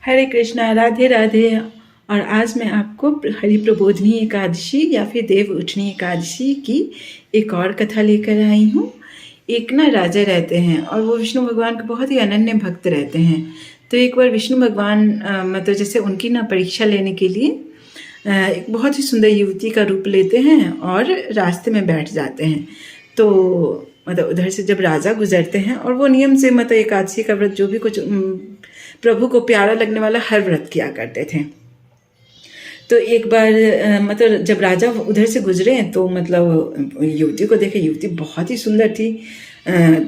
हरे कृष्णा, राधे राधे। और आज मैं आपको हरि प्रबोधनी एकादशी या फिर देव उठनी एकादशी की एक और कथा लेकर आई हूँ। एक ना राजा रहते हैं और वो विष्णु भगवान के बहुत ही अनन्य भक्त रहते हैं। तो एक बार विष्णु भगवान मतलब जैसे उनकी ना परीक्षा लेने के लिए एक बहुत ही सुंदर युवती का रूप लेते हैं और रास्ते में बैठ जाते हैं। तो मतलब उधर से जब राजा गुजरते हैं और वो नियम से मतलब एकादशी का व्रत जो भी कुछ प्रभु को प्यारा लगने वाला हर व्रत किया करते थे। तो एक बार मतलब जब राजा उधर से गुजरे तो मतलब युवती को देखे, युवती बहुत ही सुंदर थी।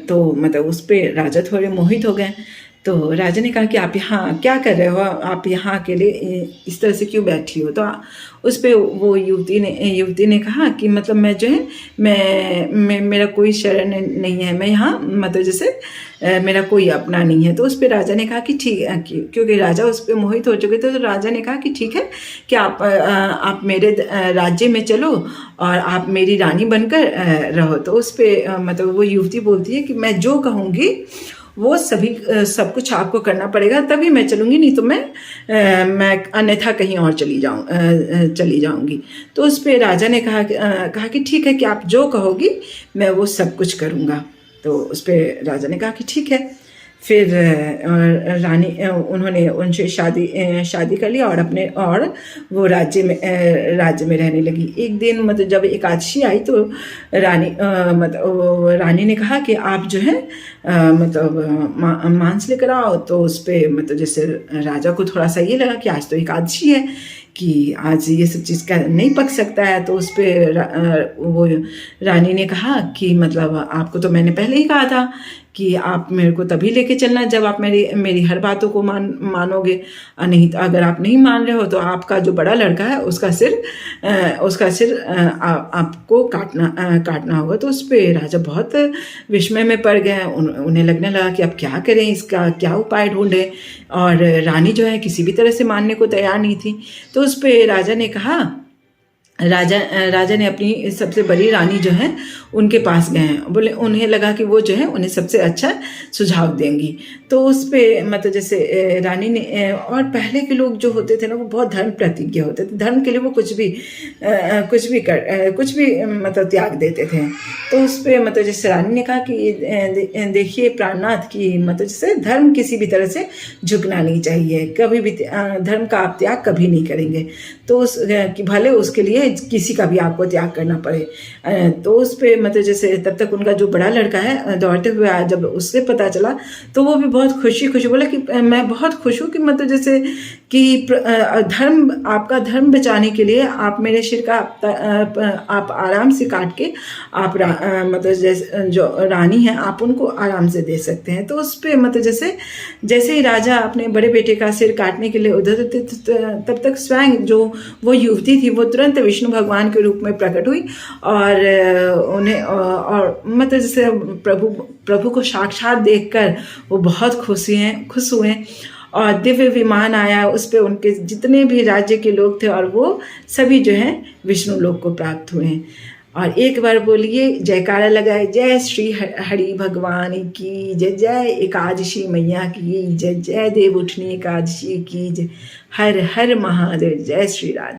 तो मतलब उस पर राजा थोड़े मोहित हो गए। तो राजा ने कहा कि आप यहाँ क्या कर रहे हो, आप यहाँ अकेले इस तरह से क्यों बैठी हो। तो उस पर वो युवती ने कहा कि मतलब मैं जो है मैं मेरा कोई शरण नहीं है, मैं यहाँ मतलब जैसे मेरा कोई अपना नहीं है। तो उस पर राजा ने कहा कि ठीक है, क्योंकि राजा उस पर मोहित हो चुके थे। तो राजा ने कहा कि ठीक है कि आप मेरे राज्य में चलो और आप मेरी रानी बनकर रहो। तो उस पर मतलब वो युवती बोलती है कि मैं जो कहूँगी वो सब कुछ आपको करना पड़ेगा, तभी मैं चलूँगी, नहीं तो मैं अन्यथा कहीं और चली जाऊँगी। तो उस पर राजा ने कहा कि ठीक है कि आप जो कहोगी मैं वो सब कुछ करूँगा। तो उस पर राजा ने कहा कि ठीक है। फिर रानी उन्होंने उनसे शादी कर लिया और वो राज्य में रहने लगी। एक दिन मतलब जब एकादशी आई तो रानी ने कहा कि आप जो है मतलब मांस लेकर आओ। तो उस पर मतलब जैसे राजा को थोड़ा सा ये लगा कि आज तो एकादशी है कि आज ये सब चीज़ का नहीं पक सकता है। तो उस पर वो रानी ने कहा कि मतलब आपको तो मैंने पहले ही कहा था कि आप मेरे को तभी लेके चलना जब आप मेरी हर बातों को मानोगे, नहीं तो अगर आप नहीं मान रहे हो तो आपका जो बड़ा लड़का है उसका सिर आपको काटना होगा। तो उस पर राजा बहुत विस्मय में पड़ गए। उन्हें लगने लगा कि अब क्या करें, इसका क्या उपाय ढूंढें। और रानी जो है किसी भी तरह से मानने को तैयार नहीं थी। तो उस पर राजा ने अपनी सबसे बड़ी रानी जो है उनके पास गए हैं। बोले, उन्हें लगा कि वो जो है उन्हें सबसे अच्छा सुझाव देंगी। तो उस पर मतलब जैसे रानी ने और पहले के लोग जो होते थे ना वो बहुत धर्म प्रतिज्ञ होते थे, धर्म के लिए वो कुछ भी मतलब त्याग देते थे। तो उस पर मतलब जैसे रानी ने कहा कि देखिए प्राणनाथ की मतलब जैसे धर्म किसी भी तरह से झुकना नहीं चाहिए, कभी भी धर्म का आप त्याग कभी नहीं करेंगे। तो कि भले उसके लिए किसी का भी आपको त्याग करना पड़े। तो उस पर मतलब जैसे तब तक उनका जो बड़ा लड़का है दौड़ते हुए आया, जब उससे पता चला तो वो भी बहुत खुशी बोला कि मैं बहुत खुश हूँ कि मतलब जैसे कि आपका धर्म बचाने के लिए आप मेरे सिर का आप आराम से काट के आप मतलब जैसे जो रानी है आप उनको आराम से दे सकते हैं। तो उस पर मतलब जैसे ही राजा अपने बड़े बेटे का सिर काटने के लिए उधर थे तब तक स्वयं जो वो युवती थी वो तुरंत विष्णु भगवान के रूप में प्रकट हुई और उन्हें और मतलब जैसे प्रभु को साक्षात देखकर वो बहुत खुश हुए और दिव्य विमान आया, उस पे उनके जितने भी राज्य के लोग थे और वो सभी जो हैं विष्णु लोक को प्राप्त हुए। और एक बार बोलिए, जयकारा लगाए, जय श्री हरि भगवान की जय, जय एकादशी मैया की जय, जय देव उठनी एकादशी की जय, हर हर महादेव, जय श्री राधे।